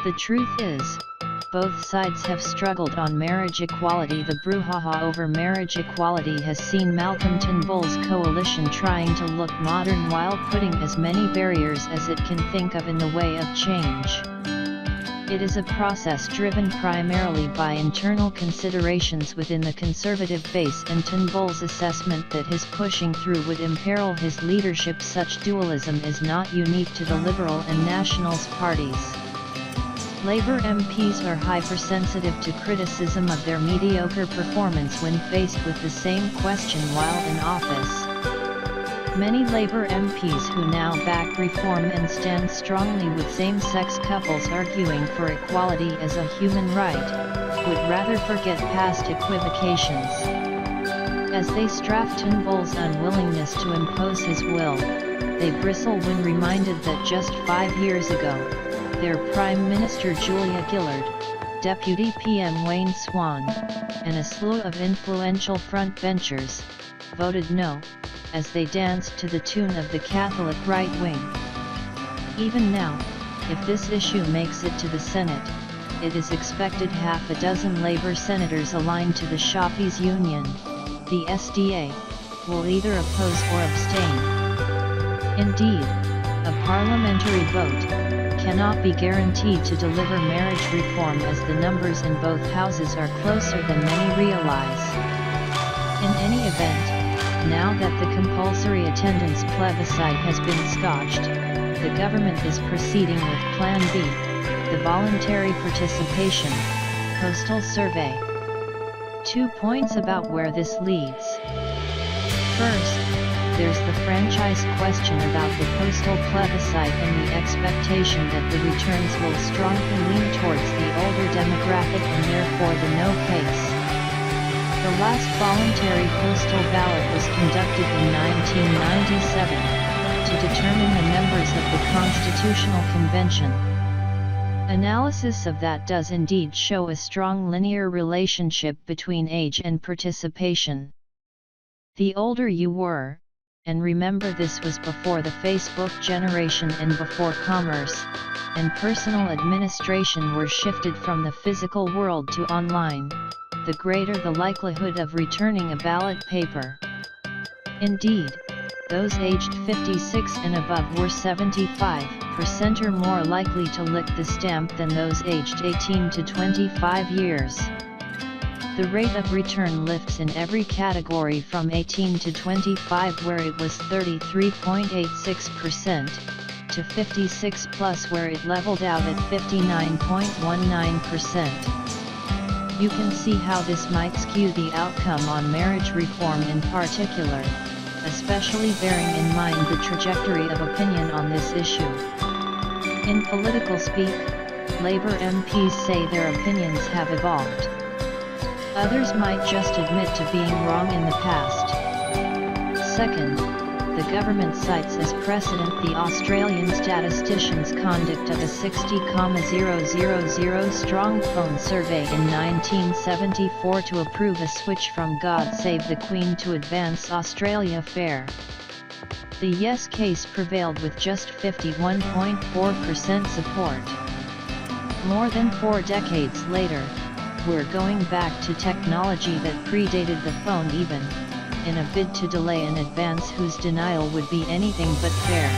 The truth is, both sides have struggled on marriage equality. The brouhaha over marriage equality has seen Malcolm Turnbull's coalition trying to look modern while putting as many barriers as it can think of in the way of change. It is a process driven primarily by internal considerations within the Conservative base, and Turnbull's assessment that his pushing through would imperil his leadership. Such dualism is not unique to the Liberal and Nationals parties. Labour MPs are hypersensitive to criticism of their mediocre performance when faced with the same question while in office. Many Labour MPs who now back reform and stand strongly with same-sex couples arguing for equality as a human right, would rather forget past equivocations. As they strafe Turnbull's unwillingness to impose his will, they bristle when reminded that just 5 years ago, their Prime Minister Julia Gillard, Deputy PM Wayne Swan, and a slew of influential frontbenchers, voted no, as they danced to the tune of the Catholic right wing. Even now, if this issue makes it to the Senate, it is expected half a dozen Labour senators aligned to the Shoppies Union, the SDA, will either oppose or abstain. Indeed, a parliamentary vote cannot be guaranteed to deliver marriage reform, as the numbers in both houses are closer than many realize. In any event, now that the compulsory attendance plebiscite has been scotched, the government is proceeding with Plan B, the voluntary participation, postal survey. 2 points about where this leads. First, there's the franchise question about the postal plebiscite and the expectation that the returns will strongly lean towards the older demographic and therefore the no case. The last voluntary postal ballot was conducted in 1997, to determine the members of the Constitutional Convention. Analysis of that does indeed show a strong linear relationship between age and participation. The older you were, and remember this was before the Facebook generation and before commerce and personal administration were shifted from the physical world to online, the greater the likelihood of returning a ballot paper. Indeed, those aged 56 and above were 75% or more likely to lick the stamp than those aged 18 to 25 years. The rate of return lifts in every category from 18 to 25, where it was 33.86%, to 56 plus, where it leveled out at 59.19%. You can see how this might skew the outcome on marriage reform in particular, especially bearing in mind the trajectory of opinion on this issue. In political speak, Labour MPs say their opinions have evolved. Others might just admit to being wrong in the past. Second, the government cites as precedent the Australian statistician's conduct of a 60,000 strong phone survey in 1974 to approve a switch from God Save the Queen to Advance Australia Fair. The yes case prevailed with just 51.4% support. More than 4 decades later, we're going back to technology that predated the phone even, in a bid to delay an advance whose denial would be anything but fair.